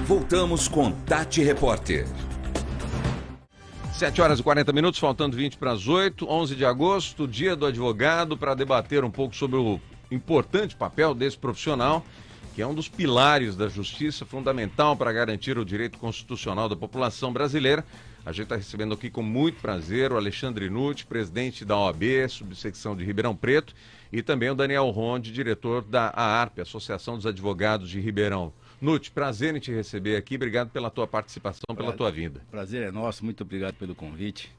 Voltamos com Tati Repórter. 7h40, faltando 20 para as 8, 11 de agosto, dia do advogado, para debater um pouco sobre o importante papel desse profissional, que é um dos pilares da justiça, fundamental para garantir o direito constitucional da população brasileira. A gente está recebendo aqui com muito prazer o Alexandre Nutti, presidente da OAB, subsecção de Ribeirão Preto, e também o Daniel Ronde, diretor da AARP, Associação dos Advogados de Ribeirão. Nutti, prazer em te receber aqui, obrigado pela tua participação, pela tua vinda. Prazer é nosso, muito obrigado pelo convite.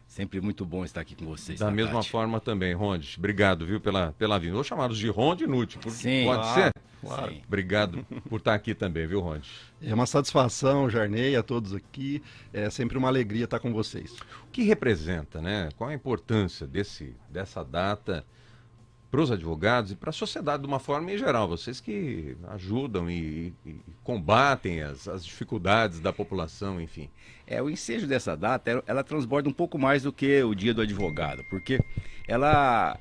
Sempre muito bom estar aqui com vocês. Da mesma forma também, Ronde, obrigado, viu, pela vinda. Vou chamá-los de Ronde e Nutti, sim, pode ser? Claro. Sim. Obrigado por estar aqui também, viu, Ronde? É uma satisfação, Jarnei, a todos aqui. É sempre uma alegria estar com vocês. O que representa, né? Qual a importância dessa data para os advogados e para a sociedade de uma forma em geral? Vocês que ajudam e combatem as dificuldades da população, enfim. O ensejo dessa data, ela transborda um pouco mais do que o Dia do Advogado, porque ela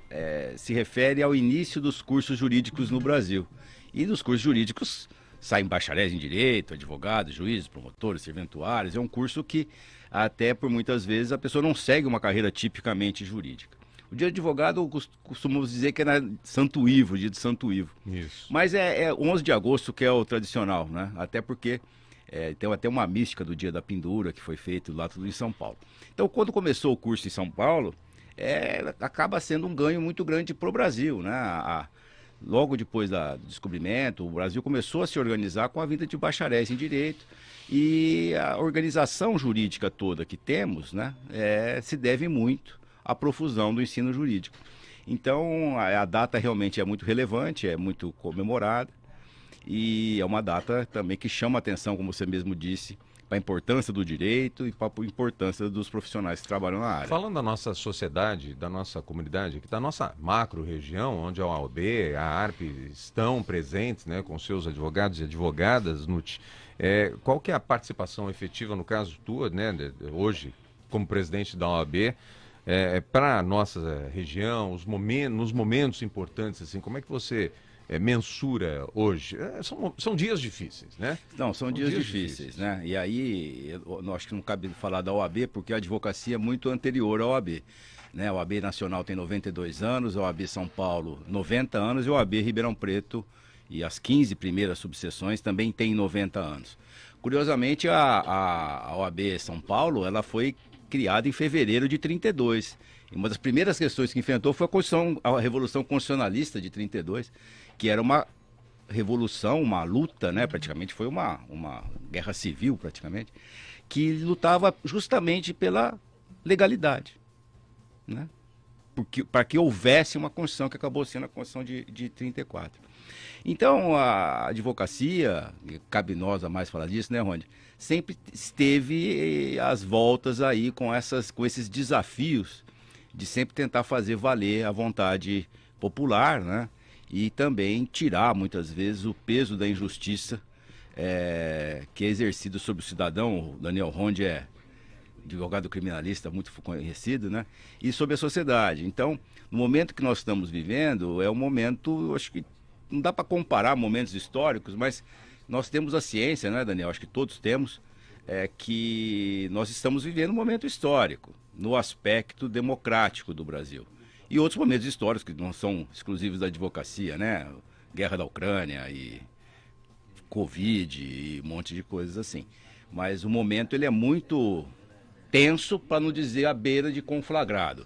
se refere ao início dos cursos jurídicos no Brasil. E dos cursos jurídicos saem bacharéis em direito, advogados, juízes, promotores, serventuários. É um curso que até por muitas vezes a pessoa não segue uma carreira tipicamente jurídica. O dia do advogado, costumamos dizer que é Santo Ivo, o dia de Santo Ivo. Isso. Mas é 11 de agosto que é o tradicional, né? Até porque tem até uma mística do dia da pendura que foi feito lá tudo em São Paulo. Então, quando começou o curso em São Paulo, acaba sendo um ganho muito grande para o Brasil, né? Logo depois do descobrimento, o Brasil começou a se organizar com a vinda de bacharéis em direito. E a organização jurídica toda que temos, né, se deve muito a profusão do ensino jurídico. Então, a data realmente é muito relevante, é muito comemorada e é uma data também que chama a atenção, como você mesmo disse, para a importância do direito e para a importância dos profissionais que trabalham na área. Falando da nossa sociedade, da nossa comunidade, aqui da nossa macro-região, onde a OAB, a AARP estão presentes, né, com seus advogados e advogadas, Nutti, qual que é a participação efetiva, no caso tua, né, hoje, como presidente da OAB, para a nossa região, nos momentos importantes, assim, como é que você mensura hoje? São dias difíceis, né? Não, são dias difíceis, né? E aí, eu acho que não cabe falar da OAB, porque a advocacia é muito anterior à OAB. Né? A OAB Nacional tem 92 anos, a OAB São Paulo 90 anos e a OAB Ribeirão Preto e as 15 primeiras subseções também tem 90 anos. Curiosamente, a OAB São Paulo, ela foi criada em fevereiro de 32. E uma das primeiras questões que enfrentou foi a Revolução Constitucionalista de 32, que era uma revolução, uma luta, né? Praticamente foi uma guerra civil, praticamente, que lutava justamente pela legalidade, né? Para que houvesse uma Constituição que acabou sendo a Constituição de 34. Então, a advocacia, cabe nós a mais falar disso, né, Ronde? Sempre esteve às voltas aí com esses desafios de sempre tentar fazer valer a vontade popular, né? E também tirar, muitas vezes, o peso da injustiça que é exercido sobre o cidadão. O Daniel Ronde é advogado criminalista muito conhecido, né? E sobre a sociedade. Então, no momento que nós estamos vivendo, é um momento, eu acho que não dá para comparar momentos históricos, mas nós temos a ciência, né, Daniel? Acho que todos temos, que nós estamos vivendo um momento histórico no aspecto democrático do Brasil. E outros momentos históricos que não são exclusivos da advocacia, né? Guerra da Ucrânia e Covid e um monte de coisas assim. Mas o momento ele é muito tenso, para não dizer à beira de conflagrado.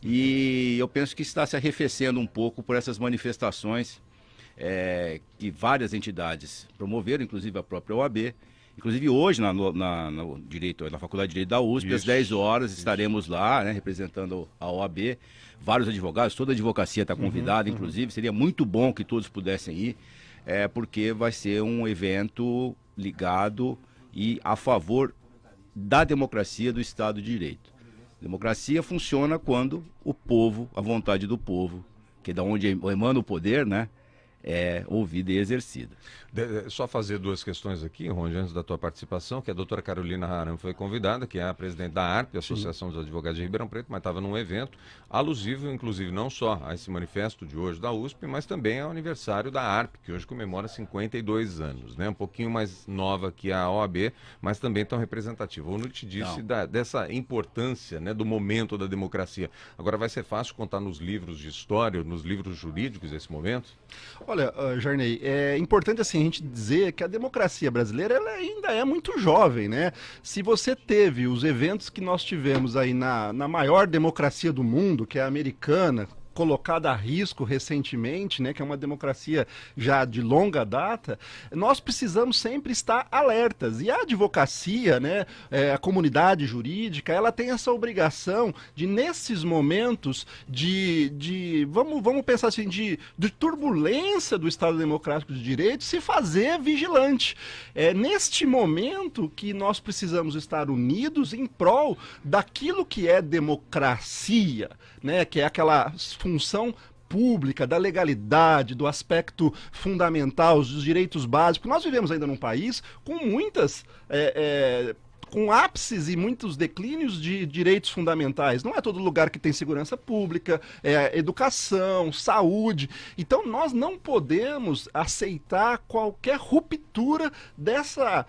E eu penso que está se arrefecendo um pouco por essas manifestações que várias entidades promoveram, inclusive a própria OAB. Inclusive hoje, na Faculdade de Direito da USP, às 10 horas, estaremos lá, né, representando a OAB. Vários advogados, toda a advocacia está convidada, inclusive. Seria muito bom que todos pudessem ir, porque vai ser um evento ligado e a favor da democracia, do Estado de Direito. Democracia funciona quando o povo, a vontade do povo, que é da onde emana o poder, né, é ouvida e exercida. Só fazer duas questões aqui, Ronde, antes da tua participação, que a doutora Carolina Haram foi convidada, que é a presidente da ARP, Associação dos Advogados de Ribeirão Preto, mas estava num evento alusivo, inclusive, não só a esse manifesto de hoje da USP, mas também ao aniversário da ARP, que hoje comemora 52 anos, né? Um pouquinho mais nova que a OAB, mas também tão representativa. O Nutt disse dessa importância, né, do momento da democracia. Agora, vai ser fácil contar nos livros de história, nos livros jurídicos esse momento? Olha, Jarney, é importante assim a gente dizer que a democracia brasileira ela ainda é muito jovem, né? Se você teve os eventos que nós tivemos aí na maior democracia do mundo, que é a americana, colocada a risco recentemente, né, que é uma democracia já de longa data, nós precisamos sempre estar alertas. E a advocacia, né, a comunidade jurídica, ela tem essa obrigação de, nesses momentos vamos pensar assim, de turbulência do Estado Democrático de Direito, se fazer vigilante. É neste momento que nós precisamos estar unidos em prol daquilo que é democracia, né, que é aquela função pública, da legalidade, do aspecto fundamental, dos direitos básicos. Nós vivemos ainda num país com muitas... com ápices e muitos declínios de direitos fundamentais. Não é todo lugar que tem segurança pública, educação, saúde. Então nós não podemos aceitar qualquer ruptura dessa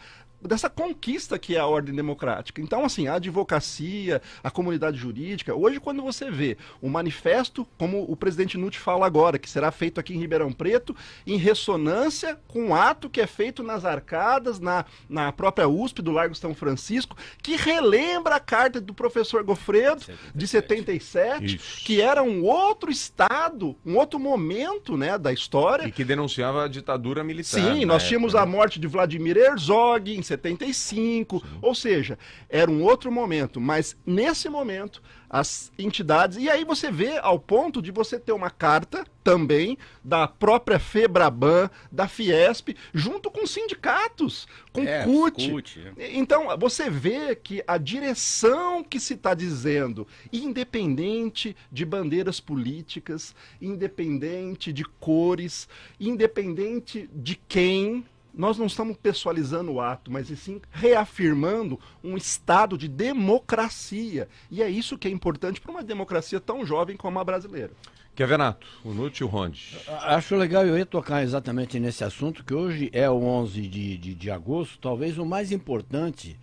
conquista que é a ordem democrática. Então, assim, a advocacia, a comunidade jurídica, hoje quando você vê um manifesto, como o presidente Nutt fala agora, que será feito aqui em Ribeirão Preto, em ressonância com um ato que é feito nas arcadas, na própria USP, do Largo São Francisco, que relembra a carta do professor Goffredo, de 77, Isso. que era um outro estado, um outro momento, né, da história. E que denunciava a ditadura militar. Sim, nós tínhamos a morte de Vladimir Herzog em 75, ou seja, era um outro momento, mas nesse momento as entidades, e aí você vê ao ponto de você ter uma carta também da própria FEBRABAN, da Fiesp, junto com sindicatos, com CUT. Então você vê que a direção que se está dizendo, independente de bandeiras políticas, independente de cores, independente de quem, nós não estamos pessoalizando o ato, mas sim reafirmando um estado de democracia. E é isso que é importante para uma democracia tão jovem como a brasileira. Kevenato, o Nutt e o Ronde. Acho legal eu ia tocar exatamente nesse assunto, que hoje é o 11 de agosto, talvez o mais importante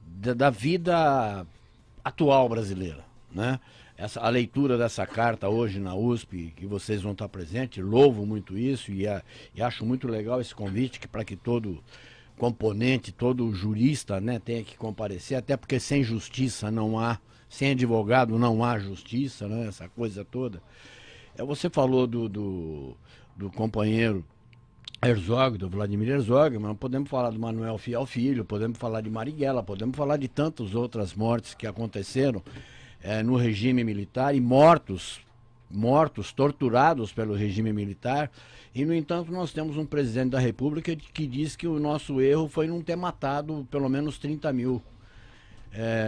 da vida atual brasileira, né? A leitura dessa carta hoje na USP, que vocês vão estar presentes, louvo muito isso e acho muito legal esse convite para que todo componente, todo jurista, né, tenha que comparecer, até porque sem justiça não há, sem advogado não há justiça, né, essa coisa toda. Você falou do companheiro Herzog, do Vladimir Herzog, mas podemos falar do Manuel Fiel Filho, podemos falar de Marighella, podemos falar de tantas outras mortes que aconteceram no regime militar e mortos, torturados pelo regime militar, e no entanto nós temos um presidente da República que diz que o nosso erro foi não ter matado pelo menos 30 mil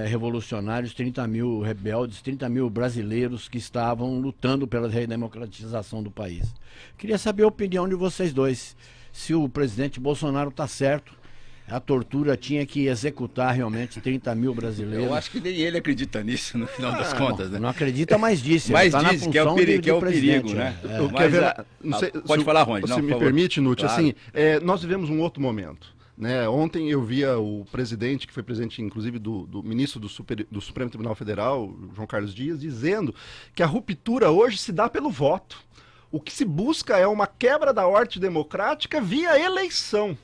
revolucionários, 30 mil rebeldes, 30 mil brasileiros que estavam lutando pela redemocratização do país. Queria saber a opinião de vocês dois, se o presidente Bolsonaro está certo, a tortura tinha que executar realmente 30 mil brasileiros. Eu acho que nem ele acredita nisso, no final das contas, né? Não acredita, mas disse. Mas tá diz que é o perigo, né? Pode falar, Ronde. Se me permite, Nutt, claro. Assim, nós vivemos um outro momento. Né? Ontem eu via o presidente, que foi presidente inclusive do ministro do Supremo Tribunal Federal, João Carlos Dias, dizendo que a ruptura hoje se dá pelo voto. O que se busca é uma quebra da ordem democrática via eleição.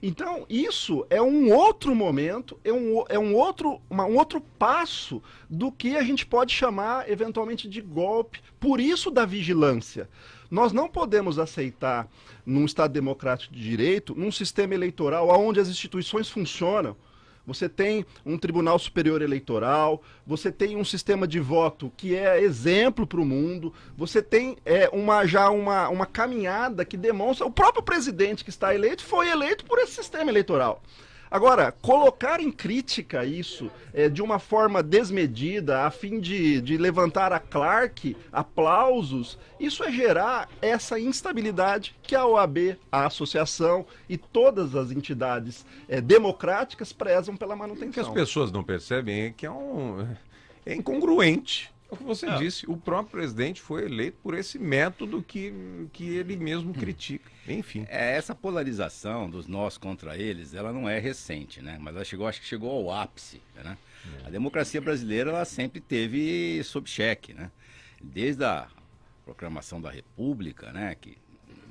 Então, isso é um outro momento, um outro passo do que a gente pode chamar, eventualmente, de golpe. Por isso, da vigilância. Nós não podemos aceitar, num Estado democrático de direito, num sistema eleitoral onde as instituições funcionam. Você tem um Tribunal Superior Eleitoral, você tem um sistema de voto que é exemplo para o mundo, você tem uma caminhada que demonstra... O próprio presidente que está eleito foi eleito por esse sistema eleitoral. Agora, colocar em crítica isso de uma forma desmedida, a fim de levantar a Clark aplausos, isso é gerar essa instabilidade que a OAB, a associação e todas as entidades democráticas prezam pela O que as manutenção. pessoas não percebem é que é incongruente. É o que você disse, o próprio presidente foi eleito por esse método que ele mesmo critica. Enfim. Essa polarização dos nós contra eles, ela não é recente, né? Mas ela acho que chegou ao ápice, né? A democracia brasileira, ela sempre teve sob cheque, né? Desde a proclamação da República, né? Que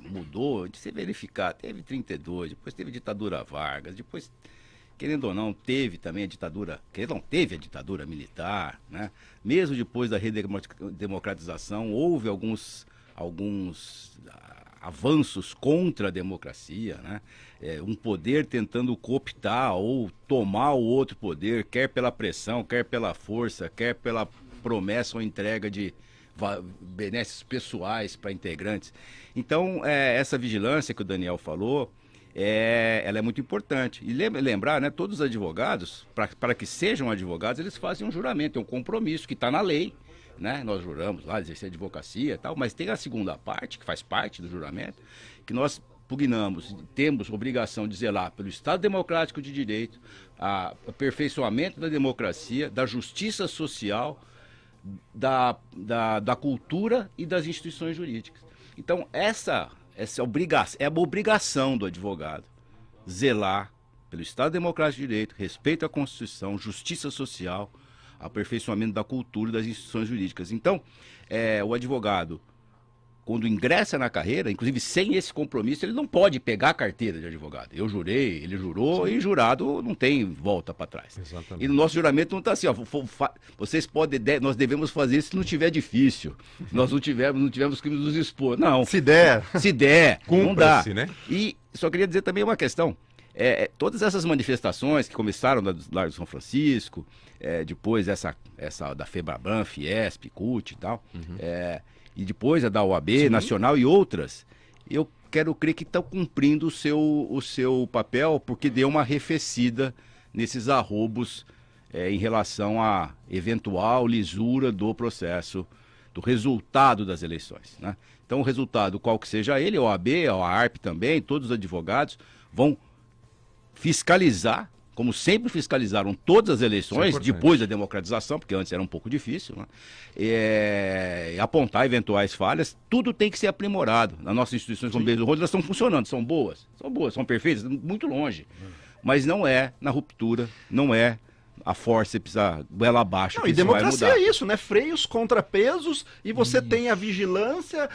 mudou, de se verificar, teve 32, depois teve ditadura Vargas, depois, querendo ou não, teve também a ditadura, teve a ditadura militar, né? Mesmo depois da redemocratização, houve alguns avanços contra a democracia, né? Um poder tentando cooptar ou tomar o outro poder, quer pela pressão, quer pela força, quer pela promessa ou entrega de benesses pessoais para integrantes. Então, essa vigilância que o Daniel falou, ela é muito importante. E lembrar, né, todos os advogados, para que sejam advogados, eles fazem um juramento, é um compromisso que está na lei, né? Nós juramos lá, exercer advocacia e tal, mas tem a segunda parte, que faz parte do juramento, que nós pugnamos, temos obrigação de zelar pelo Estado Democrático de Direito, aperfeiçoamento da democracia, da justiça social, da cultura e das instituições jurídicas. Então, essa é uma obrigação do advogado zelar pelo Estado Democrático de Direito, respeito à Constituição, justiça social, aperfeiçoamento da cultura e das instituições jurídicas. Então, o advogado, quando ingressa na carreira, inclusive sem esse compromisso, ele não pode pegar a carteira de advogado. Eu jurei, ele jurou, e jurado não tem volta para trás. Exatamente. E no nosso juramento não está assim, ó, nós devemos fazer isso se não tiver difícil. Nós não tivemos que nos expor. Não. Se der. Se der, não dá. Cumpra-se, né? E só queria dizer também uma questão. Todas essas manifestações que começaram do Largo de São Francisco, depois essa da FEBRABAN, Fiesp, CUT e tal, e depois a da OAB Nacional e outras, eu quero crer que estão cumprindo o seu papel, porque deu uma arrefecida nesses arrobos em relação à eventual lisura do processo, do resultado das eleições, né? Então, o resultado, qual que seja ele, a OAB, a ARP também, todos os advogados vão fiscalizar, como sempre fiscalizaram todas as eleições, depois da democratização, porque antes era um pouco difícil, né? Apontar eventuais falhas, tudo tem que ser aprimorado. Nas nossas instituições, como Beijo do Rodo, elas estão funcionando, são boas, são perfeitas, muito longe. Mas não é na ruptura, não é a forceps, a goela abaixo. Não, que e isso vai democracia mudar. é isso, né? Freios, contrapesos, e você tem a vigilância,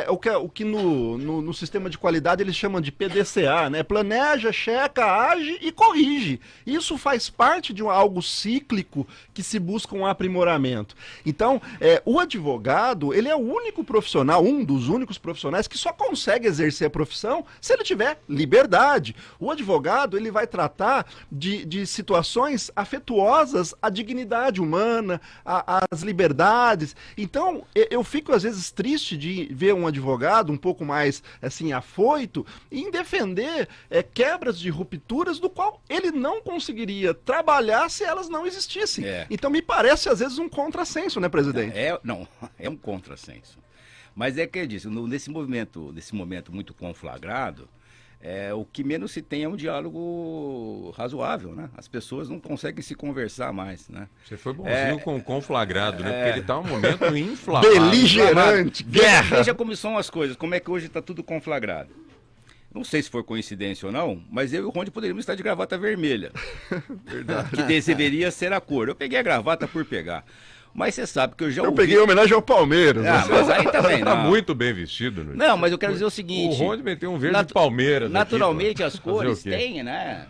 o que no sistema de qualidade eles chamam de PDCA, né? Planeja, checa, age e corrige. Isso faz parte de algo cíclico que se busca um aprimoramento. Então, o advogado, ele é o único profissional, um dos únicos profissionais que só consegue exercer a profissão se ele tiver liberdade. O advogado, ele vai tratar de situações afetuosas à dignidade humana, às liberdades. Então, eu fico às vezes triste de ver um advogado um pouco mais assim afoito em defender quebras de rupturas do qual ele não conseguiria trabalhar se elas não existissem. Então, me parece às vezes um contrassenso, né, presidente? É um contrassenso. Mas é que eu disse, nesse momento muito conflagrado, o que menos se tem é um diálogo razoável, né? As pessoas não conseguem se conversar mais, né? Você foi bonzinho com o conflagrado, né? Porque ele está um momento inflamado. Beligerante, guerra! Veja como são as coisas, como é que hoje está tudo conflagrado. Não sei se for coincidência ou não, mas eu e o Ronde poderíamos estar de gravata vermelha. Verdade. Que deveria ser a cor. Eu peguei a gravata por pegar. Mas você sabe que eu já ouvi... Eu peguei em homenagem ao Palmeiras. Mas aí também Tá não. muito bem vestido, né? Não, mas eu quero dizer o seguinte... O Ronde meteu um verde de Palmeiras. Naturalmente, aqui, as cores têm, né?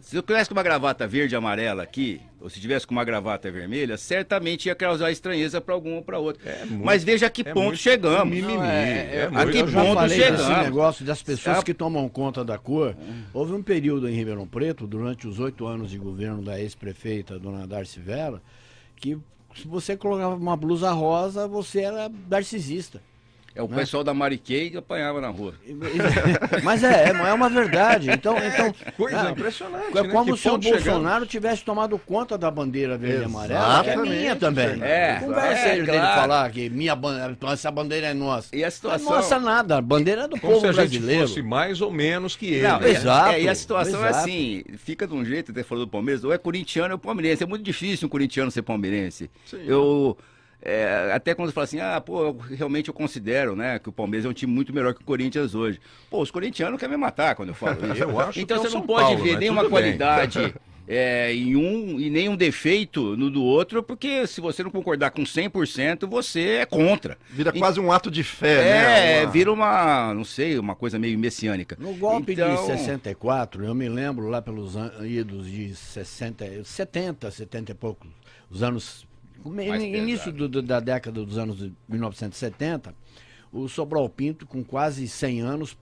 Se eu tivesse com uma gravata verde e amarela aqui, ou se tivesse com uma gravata vermelha, certamente ia causar estranheza para algum ou para outro. Mas veja a que ponto chegamos. Eu já falei desse negócio das pessoas que tomam conta da cor. Houve um período em Ribeirão Preto, durante os 8 anos de governo da ex-prefeita, dona Darcy Vera, que se você colocava uma blusa rosa, você era narcisista. É o pessoal da Mariquei que apanhava na rua. Mas é uma verdade. Então, Coisa impressionante, é né? como Que se o ponto Bolsonaro tivesse tomado conta da bandeira verde e amarela, que é Exatamente. minha também. Conversa ele dele claro. falar que essa bandeira é nossa. E a situação... Não é nossa nada, a bandeira é do Como povo se a gente brasileiro. fosse mais ou menos que ele. Não, né? Exato, e a situação é exato. assim, fica de um jeito, até falou do Palmeiras, ou é corintiano ou palmeirense. É muito difícil um corintiano ser palmeirense. Até quando fala assim, realmente eu considero, né, que o Palmeiras é um time muito melhor que o Corinthians hoje. Pô, os corintianos querem me matar quando eu falo isso. Eu acho então que é você o não São pode Paulo, ver mas nenhuma tudo bem. qualidade em um e nenhum defeito no do outro, porque se você não concordar com 100%, você é contra. Vira quase um ato de fé, né? Vira não sei, uma coisa meio messiânica. No golpe Então, de 64, eu me lembro lá pelos idos de 70 e poucos, os anos... Início da década dos anos de 1970, o Sobral Pinto, com quase 100 anos,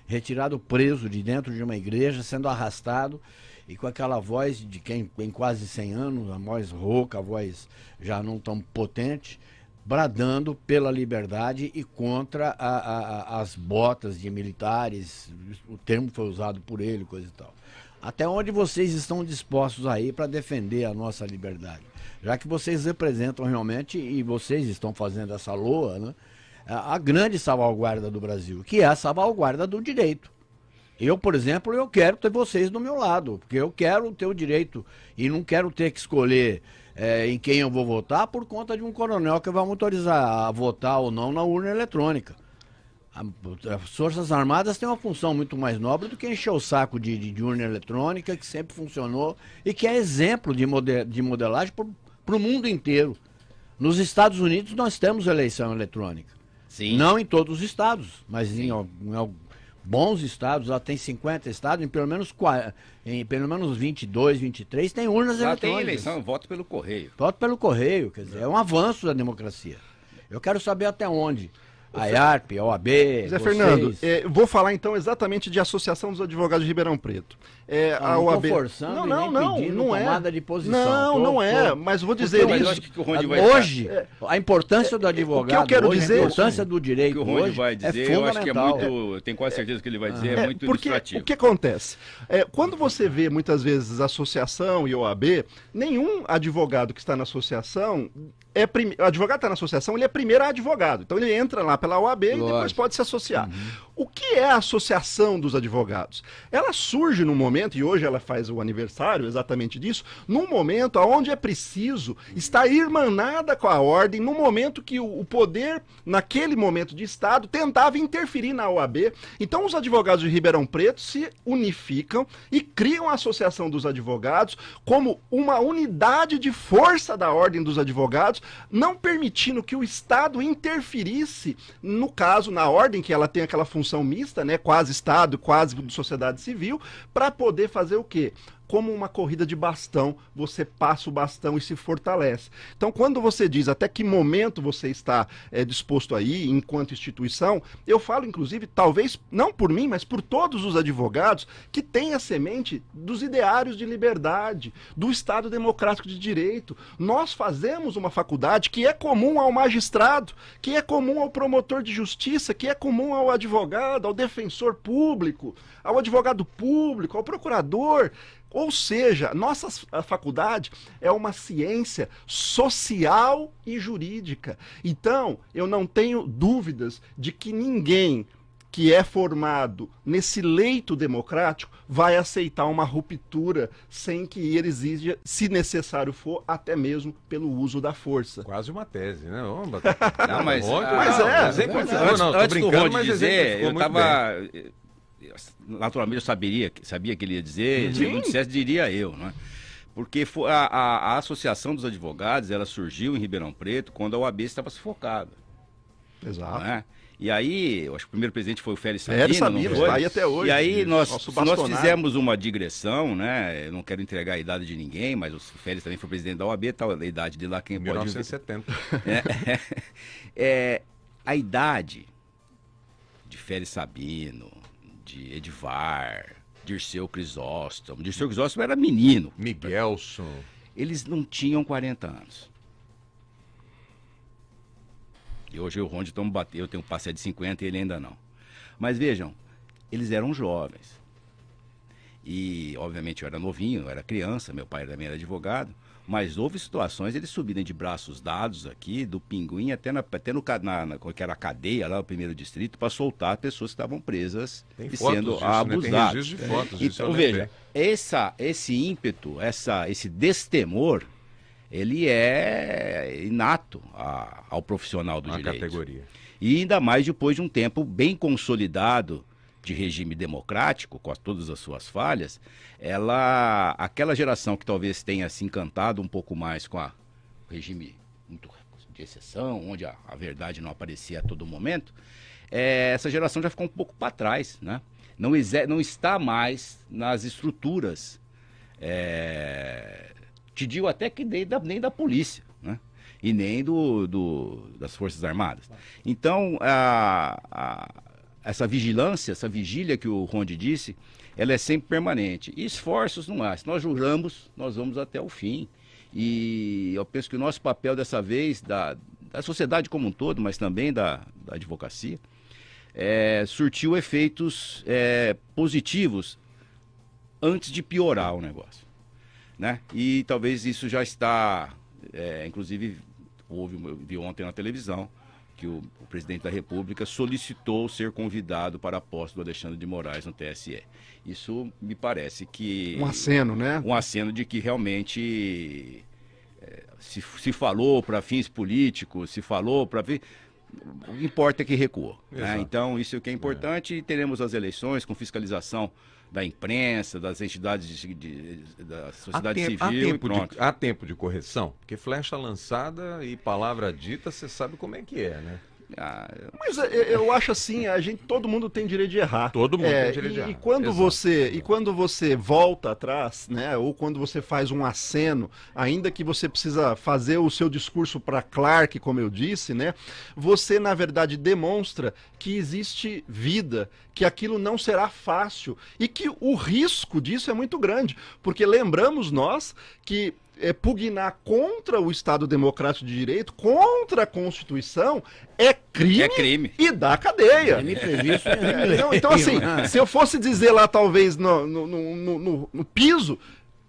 retirado preso de dentro de uma igreja, sendo arrastado, e com aquela voz de quem tem quase 100 anos, a voz rouca, a voz já não tão potente, bradando pela liberdade e contra as botas de militares, o termo foi usado por ele, coisa e tal. Até onde vocês estão dispostos aí para defender a nossa liberdade? Já que vocês representam realmente, e vocês estão fazendo essa loa, né, a grande salvaguarda do Brasil, que é a salvaguarda do direito. Eu, por exemplo, eu quero ter vocês do meu lado, porque eu quero ter o direito e não quero ter que escolher em quem eu vou votar por conta de um coronel que vai me autorizar a votar ou não na urna eletrônica. As Forças Armadas têm uma função muito mais nobre do que encher o saco de urna eletrônica, que sempre funcionou e que é exemplo de modelagem para o mundo inteiro. Nos Estados Unidos nós temos eleição eletrônica. Sim. Não em todos os estados, mas em bons estados, lá tem 50 estados, em pelo menos 22, 23 tem urnas lá tem eletrônicas. eleição, eu voto pelo correio. Voto pelo correio, quer dizer, é um avanço da democracia. Eu quero saber até onde. A IARP, a OAB, Zé Fernando, vou falar então exatamente de Associação dos Advogados de Ribeirão Preto. A OAB... Não forçando não é tomada de posição. Não é, mas vou dizer Mas eu isso. acho que o Ronde vai Hoje, a importância do advogado, o que eu quero dizer, a importância do o direito que o Ronde hoje vai é dizer, eu acho que é fundamental. muito, eu tenho quase certeza que ele vai dizer, é muito Porque ilustrativo. o que acontece? Quando você vê muitas vezes associação e OAB, nenhum advogado que está na associação o advogado está na associação, ele é primeiro advogado. Então ele entra lá pela OAB e depois pode se associar. O que é a Associação dos Advogados? Ela surge num momento, e hoje ela faz o aniversário exatamente disso, num momento onde é preciso estar irmanada com a ordem, num momento que o poder, naquele momento de Estado, tentava interferir na OAB. Então os advogados de Ribeirão Preto se unificam e criam a Associação dos Advogados como uma unidade de força da ordem dos advogados, não permitindo que o Estado interferisse, no caso, na ordem, que ela tem aquela função mista, né, quase Estado, quase sociedade civil, para poder fazer o quê? Como uma corrida de bastão, você passa o bastão e se fortalece. Então, quando você diz até que momento você está disposto a ir, enquanto instituição, eu falo, inclusive, talvez, não por mim, mas por todos os advogados que têm a semente dos ideários de liberdade, do Estado democrático de direito. Nós fazemos uma faculdade que é comum ao magistrado, que é comum ao promotor de justiça, que é comum ao advogado, ao defensor público, ao advogado público, ao procurador. Ou seja, nossa faculdade é uma ciência social e jurídica. Então, eu não tenho dúvidas de que ninguém que é formado nesse leito democrático vai aceitar uma ruptura sem que ele exija, se necessário for, até mesmo pelo uso da força. Quase uma tese, né? Não, mas Tô brincando, mas dizer, eu muito tava... Naturalmente eu sabia que ele ia dizer, se ele não dissesse, diria eu, né? Porque a Associação dos Advogados, ela surgiu em Ribeirão Preto quando a OAB estava sufocada. Exato. Né? E aí, eu acho que o primeiro presidente foi o Félix Sabino, está aí até hoje. E aí nós bastonário. fizemos uma digressão, né? Eu não quero entregar a idade de ninguém, mas o Félix também foi presidente da OAB, tal, a idade de lá quem pode... 1970. A idade de Félix Sabino, de Edivar, Dirceu Crisóstomo. Dirceu Crisóstomo era menino. Miguelson. Eles não tinham 40 anos. E hoje o Ronde estamos batendo, eu tenho um passe de 50 e ele ainda não. Mas vejam, eles eram jovens. E, obviamente, eu era novinho, eu era criança, meu pai também era advogado, mas houve situações eles subirem de braços dados aqui, do Pinguim até que era a cadeia lá, o 1º distrito, para soltar pessoas que estavam presas Tem e fotos sendo disso, né? Tem abusadas. registro de fotos disso, eu Então, lembrei. veja, esse ímpeto, esse destemor, ele é inato ao profissional do Uma direito. categoria. E ainda mais depois de um tempo bem consolidado de regime democrático, com todas as suas falhas, aquela geração que talvez tenha se encantado um pouco mais com o regime muito de exceção, onde a verdade não aparecia a todo momento, essa geração já ficou um pouco para trás, né? Não está mais nas estruturas, te digo até que nem da polícia, né? E nem das Forças Armadas. Então, essa vigilância, essa vigília que o Ronde disse, ela é sempre permanente. E esforços não há. Se nós juramos, nós vamos até o fim. E eu penso que o nosso papel dessa vez, da sociedade como um todo, mas também da advocacia, surtiu efeitos positivos antes de piorar o negócio, né? E talvez isso já está, inclusive, vi ontem na televisão, que o presidente da República solicitou ser convidado para a posse do Alexandre de Moraes no TSE. Isso me parece que... Um aceno, né? Um aceno de que realmente se falou para fins políticos, se falou para... O que importa é que recuou, né? Então, isso é o que é importante. E teremos as eleições com fiscalização da imprensa, das entidades da sociedade civil e pronto. Há tempo de correção? Porque flecha lançada e palavra dita, você sabe como é que é, né? Mas eu acho assim, todo mundo tem direito de errar. Todo mundo tem direito de errar. E quando você volta atrás, né, ou quando você faz um aceno, ainda que você precisa fazer o seu discurso para Clark, como eu disse, né, você na verdade demonstra que existe vida, que aquilo não será fácil e que o risco disso é muito grande, porque lembramos nós que pugnar contra o Estado Democrático de Direito, contra a Constituição, é crime e dá cadeia. Então, assim, se eu fosse dizer lá, talvez, no piso,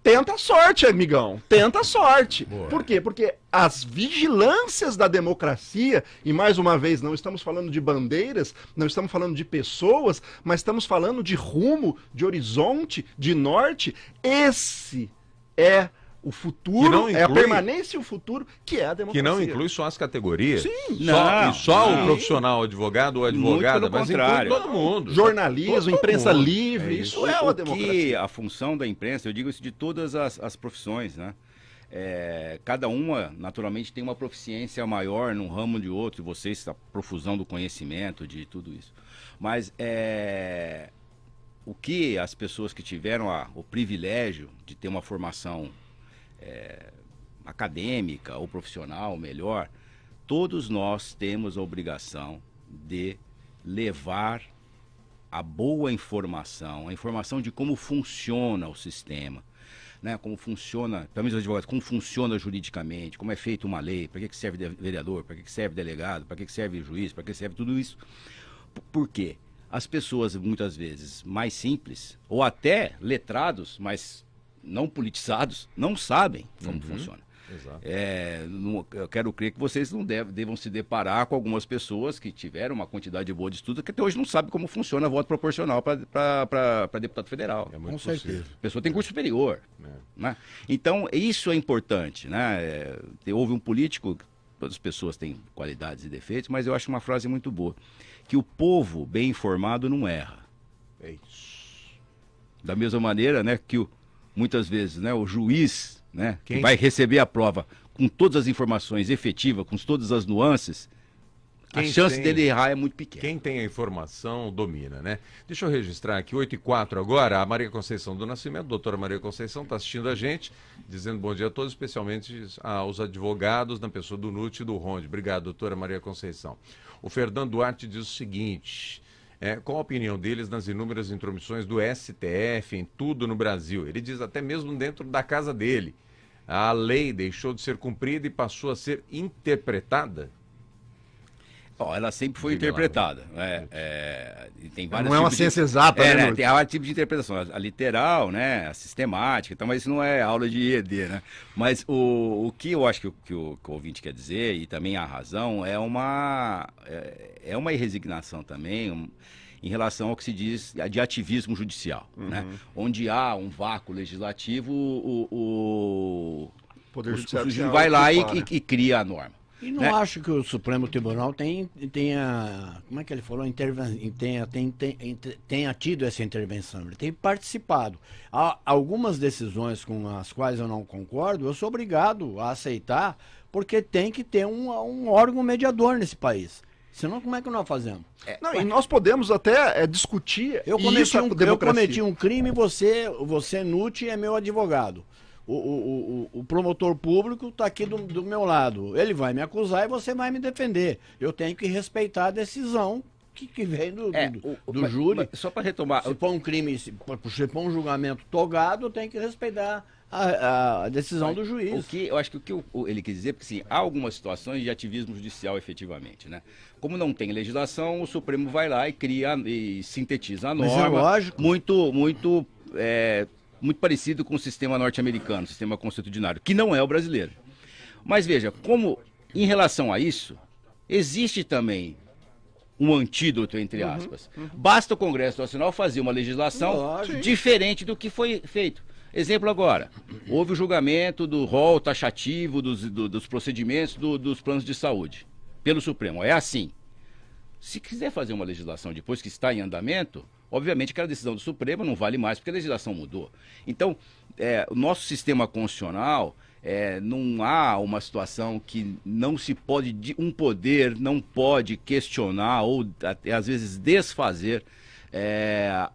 tenta a sorte, amigão, tenta a sorte. Boa. Por quê? Porque as vigilâncias da democracia, e mais uma vez, não estamos falando de bandeiras, não estamos falando de pessoas, mas estamos falando de rumo, de horizonte, de norte. Esse é o futuro, é a permanência e o futuro, que é a democracia. Que não inclui só as categorias. Sim. Só o profissional, o advogado ou advogada, mas contrário. Inclui todo mundo. Jornalismo, imprensa livre, isso é a democracia. Que a função da imprensa, eu digo isso de todas as profissões, né? Cada uma, naturalmente, tem uma proficiência maior num ramo de outro, vocês, a profusão do conhecimento, de tudo isso. Mas o que as pessoas que tiveram o privilégio de ter uma formação acadêmica ou profissional, melhor, todos nós temos a obrigação de levar a boa informação, a informação de como funciona o sistema, né? Como funciona, pelo menos os advogados, como funciona juridicamente, como é feita uma lei, para que serve vereador, para que serve delegado, para que serve juiz, para que serve tudo isso. Por quê? As pessoas, muitas vezes, mais simples, ou até letrados, mas não politizados, não sabem como funciona. Exato. Eu quero crer que vocês não devam se deparar com algumas pessoas que tiveram uma quantidade boa de estudo que até hoje não sabem como funciona voto proporcional para deputado federal. É muito Com certeza. A pessoa tem curso superior. Né? Então, isso é importante. Né? Houve um político, todas as pessoas têm qualidades e defeitos, mas eu acho uma frase muito boa, que o povo bem informado não erra. É isso. Da mesma maneira, né, que muitas vezes, né, o juiz, né, que vai receber a prova com todas as informações efetivas, com todas as nuances, a chance dele errar é muito pequena. Quem tem a informação domina, né? Deixa eu registrar aqui, 8h04 agora, a Maria Conceição do Nascimento, a doutora Maria Conceição, está assistindo a gente, dizendo bom dia a todos, especialmente aos advogados, na pessoa do NUT e do Ronde. Obrigado, doutora Maria Conceição. O Fernando Duarte diz o seguinte: qual a opinião deles nas inúmeras intromissões do STF em tudo no Brasil? Ele diz até mesmo dentro da casa dele. A lei deixou de ser cumprida e passou a ser interpretada? Ó, ela sempre foi interpretada. E tem vários Não é uma tipos ciência exata, né, né? Nuti? Tem vários tipos de interpretação. A literal, né? A sistemática, então, mas isso não é aula de ED, né? Mas o que eu acho que o ouvinte quer dizer, e também a razão, é uma resignação também em relação ao que se diz de ativismo judicial, né? Onde há um vácuo legislativo, o Poder o Judiciário juiz vai lá ocupar, né? e cria a norma. E não né? acho que o Supremo Tribunal tenha, como é que ele falou, tenha tido essa intervenção. Ele tem participado. Há algumas decisões com as quais eu não concordo, eu sou obrigado a aceitar, porque tem que ter um órgão mediador nesse país. Senão, como é que nós fazemos? Não, e nós podemos até discutir Eu cometi um crime, você, Nuti, é meu advogado. O promotor público está aqui do meu lado. Ele vai me acusar e você vai me defender. Eu tenho que respeitar a decisão que vem do júri. Só para retomar. Se for um crime, se for um julgamento togado, eu tenho que respeitar a decisão do juiz. Eu acho que o que ele quis dizer, porque sim, há algumas situações de ativismo judicial efetivamente, né? Como não tem legislação, o Supremo vai lá e cria e sintetiza a norma. Mas é lógico. Muito parecido com o sistema norte-americano, o sistema constitucionário, que não é o brasileiro. Mas veja, como em relação a isso, existe também um antídoto, entre aspas. Basta o Congresso Nacional fazer uma legislação Lógico. diferente do que foi feito. Exemplo agora, houve o julgamento do rol taxativo dos procedimentos dos planos de saúde pelo Supremo. É assim. Se quiser fazer uma legislação depois que está em andamento, obviamente aquela decisão do Supremo não vale mais, porque a legislação mudou. Então, o nosso sistema constitucional, não há uma situação que não se pode, um poder não pode questionar ou até, às vezes desfazer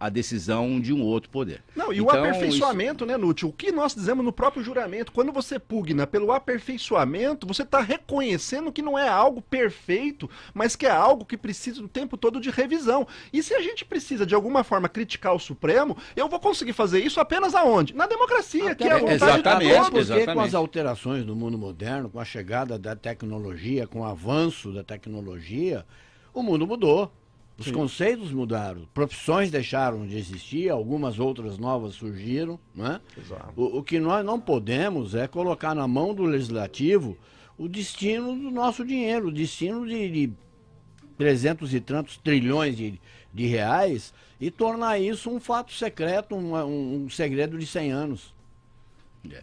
a decisão de um outro poder. Não, e o Então, aperfeiçoamento, né, Nútil? O que nós dizemos no próprio juramento, quando você pugna pelo aperfeiçoamento, você está reconhecendo que não é algo perfeito, mas que é algo que precisa o tempo todo de revisão. E se a gente precisa, de alguma forma, criticar o Supremo, eu vou conseguir fazer isso apenas aonde? Na democracia, que é a vontade exatamente, de todos. Porque com exatamente. as alterações do mundo moderno, com a chegada da tecnologia, com o avanço da tecnologia, o mundo mudou. Os conceitos mudaram, profissões deixaram de existir, algumas outras novas surgiram, né? Exato. O que nós não podemos é colocar na mão do legislativo o destino do nosso dinheiro, o destino de 300 e tantos trilhões de reais e tornar isso um fato secreto, um segredo de 100 anos.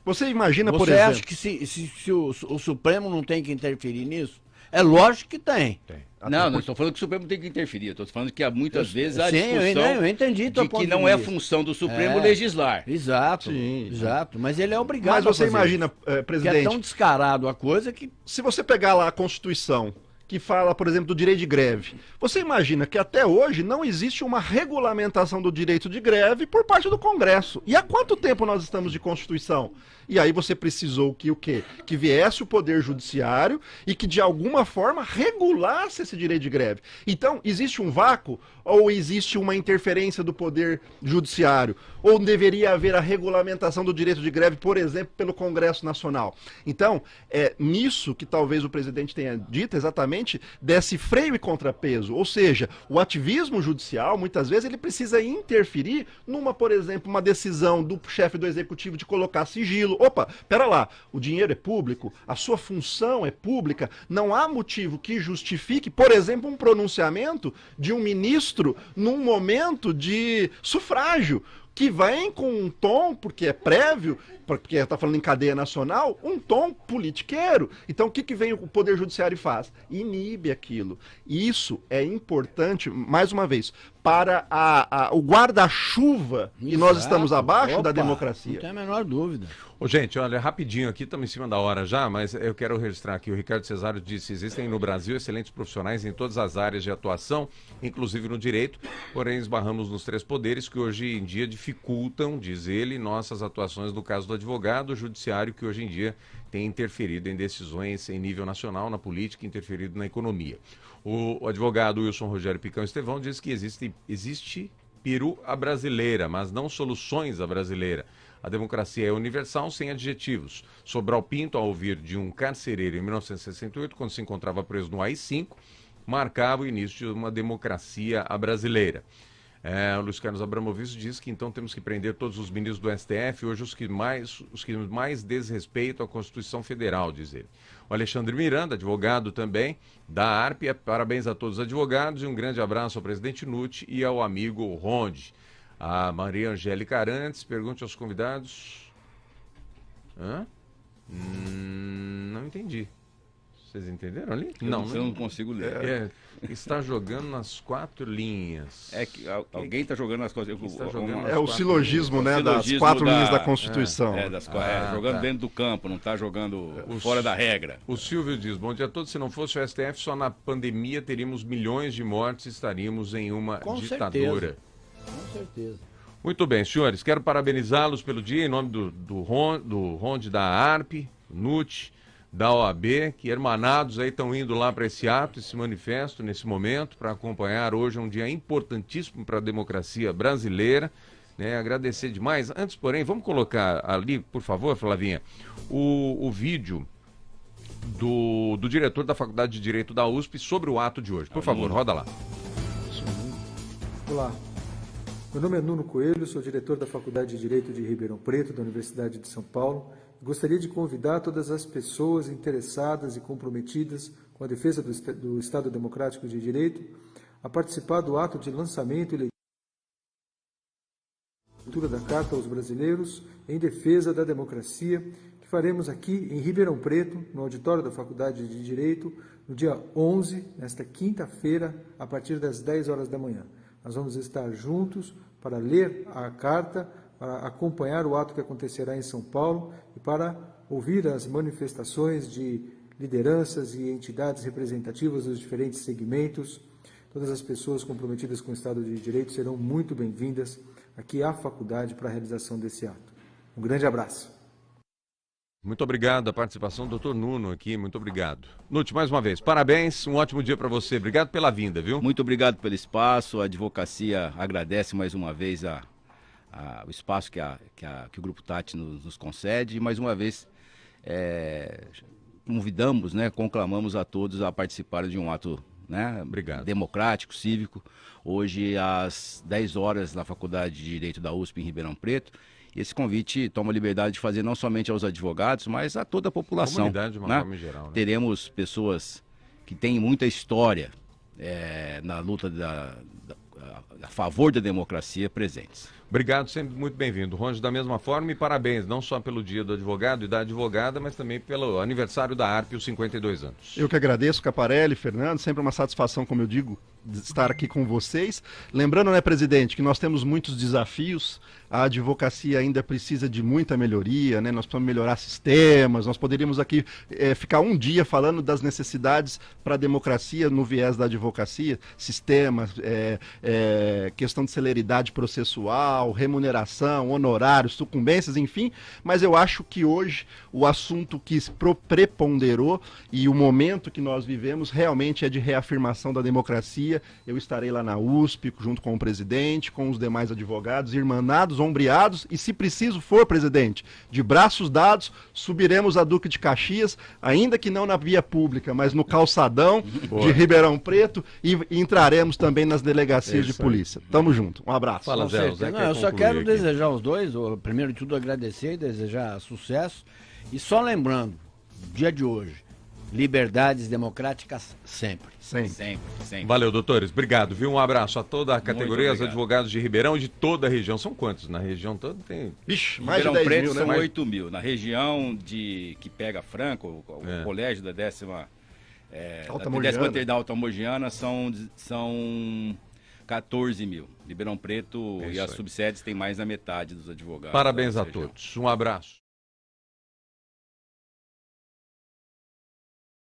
Você imagina, por Você exemplo... acha que se o Supremo não tem que interferir nisso? É lógico que tem. Não estou falando que o Supremo tem que interferir. Estou falando que há muitas vezes a Sim, discussão eu entendi teu de ponto que de não é vista. função do Supremo legislar. Exato, Sim. exato. Mas ele é obrigado Mas a você fazer imagina, isso. Que é presidente, tão descarado a coisa que... se você pegar lá a Constituição, que fala, por exemplo, do direito de greve, você imagina que até hoje não existe uma regulamentação do direito de greve por parte do Congresso. E há quanto tempo nós estamos de Constituição? E aí você precisou que o quê? Que viesse o Poder Judiciário e que de alguma forma regulasse esse direito de greve. Então, existe um vácuo ou existe uma interferência do Poder Judiciário? Ou deveria haver a regulamentação do direito de greve, por exemplo, pelo Congresso Nacional? Então, é nisso que talvez o presidente tenha dito exatamente desse freio e contrapeso. Ou seja, o ativismo judicial, muitas vezes, ele precisa interferir numa, por exemplo, uma decisão do chefe do executivo de colocar sigilo. Opa, pera lá, o dinheiro é público, a sua função é pública, não há motivo que justifique, por exemplo, um pronunciamento de um ministro num momento de sufrágio, que vem com um tom, porque é prévio, porque está falando em cadeia nacional, um tom politiqueiro. Então o que vem o Poder Judiciário e faz? Inibe aquilo. Isso é importante, mais uma vez, para o guarda-chuva, e nós estamos abaixo da democracia. Não tem a menor dúvida. Ô, gente, olha, rapidinho aqui, estamos em cima da hora já, mas eu quero registrar aqui, o Ricardo Cesário disse, existem no Brasil excelentes profissionais em todas as áreas de atuação, inclusive no direito, porém esbarramos nos três poderes que hoje em dia dificultam, diz ele, nossas atuações no caso do advogado, o judiciário, que hoje em dia tem interferido em decisões em nível nacional, na política, interferido na economia. O advogado Wilson Rogério Picão Estevão diz que existe peru à brasileira, mas não soluções à brasileira. A democracia é universal, sem adjetivos. Sobral Pinto, ao ouvir de um carcereiro em 1968, quando se encontrava preso no AI-5, marcava o início de uma democracia brasileira. O Luiz Carlos Abramovich diz que então temos que prender todos os ministros do STF, hoje os que mais desrespeitam a Constituição Federal, diz ele. O Alexandre Miranda, advogado também da ARP, parabéns a todos os advogados e um grande abraço ao presidente Nutti e ao amigo Ronde. A Maria Angélica Arantes, pergunte aos convidados. Não entendi. Vocês entenderam ali? Eu não consigo ler. Está jogando nas 4 linhas. É que alguém está jogando nas coisas. É o silogismo, né? Das silogismo 4 linhas da Constituição. Jogando dentro do campo, não está jogando fora da regra. O Silvio diz, bom dia a todos, se não fosse o STF, só na pandemia teríamos milhões de mortes e estaríamos em uma ditadura. Com certeza. Muito bem, senhores, quero parabenizá-los pelo dia, em nome do Ronde da ARP, NUT, da OAB, que hermanados aí estão indo lá para esse ato, esse manifesto, nesse momento, para acompanhar hoje um dia importantíssimo para a democracia brasileira, né? Agradecer demais. Antes, porém, vamos colocar ali, por favor, Flavinha, o vídeo do diretor da Faculdade de Direito da USP sobre o ato de hoje. Por favor, roda lá. Olá, meu nome é Nuno Coelho, sou diretor da Faculdade de Direito de Ribeirão Preto, da Universidade de São Paulo. Gostaria de convidar todas as pessoas interessadas e comprometidas com a defesa do Estado Democrático de Direito a participar do ato de lançamento e leitura da Carta aos Brasileiros em defesa da democracia, que faremos aqui em Ribeirão Preto, no auditório da Faculdade de Direito, no dia 11, nesta quinta-feira, a partir das 10 horas da manhã. Nós vamos estar juntos para ler a carta, para acompanhar o ato que acontecerá em São Paulo e para ouvir as manifestações de lideranças e entidades representativas dos diferentes segmentos. Todas as pessoas comprometidas com o Estado de Direito serão muito bem-vindas aqui à faculdade para a realização desse ato. Um grande abraço. Muito obrigado a participação do Dr. Nuno aqui, muito obrigado. Nutti, mais uma vez, parabéns, um ótimo dia para você, obrigado pela vinda, viu? Muito obrigado pelo espaço, a advocacia agradece mais uma vez o espaço que o Grupo Tati nos concede e mais uma vez convidamos, né, conclamamos a todos a participarem de um ato, né, democrático, cívico, hoje às 10 horas na Faculdade de Direito da USP em Ribeirão Preto. E esse convite toma a liberdade de fazer não somente aos advogados, mas a toda a população. Comunidade de uma forma geral, né? Teremos pessoas que têm muita história na luta a favor da democracia presentes. Obrigado, sempre muito bem-vindo. Ronde, da mesma forma, e parabéns, não só pelo dia do advogado e da advogada, mas também pelo aniversário da ARP, os 52 anos. Eu que agradeço, Caparelli, Fernando, sempre uma satisfação, como eu digo, de estar aqui com vocês. Lembrando, né, presidente, que nós temos muitos desafios, a advocacia ainda precisa de muita melhoria, né? Nós precisamos melhorar sistemas, nós poderíamos aqui ficar um dia falando das necessidades para a democracia no viés da advocacia, sistemas, questão de celeridade processual, remuneração, honorários, sucumbências, enfim, mas eu acho que hoje o assunto que preponderou e o momento que nós vivemos realmente é de reafirmação da democracia. Eu estarei lá na USP, junto com o presidente, com os demais advogados, irmanados, ombreados, e se preciso for, presidente, de braços dados, subiremos a Duque de Caxias, ainda que não na via pública, mas no calçadão de Ribeirão Preto, e entraremos também nas delegacias de polícia. Tamo junto. Um abraço. Fala, Zé. Eu só quero desejar aos dois, primeiro de tudo agradecer e desejar sucesso, e só lembrando, dia de hoje, liberdades democráticas sempre. Sempre. Valeu, doutores. Obrigado, viu? Um abraço a toda a categoria, os advogados de Ribeirão e de toda a região. São quantos? Na região toda tem... Ixi, mais de Ribeirão 10 Preto mil, né? são 8 mil. Na região que pega Franco, o colégio da 10ª da Alta Mogiana são 14 mil. Ribeirão Preto e as subsedes têm mais da metade dos advogados. Parabéns a todos. Um abraço.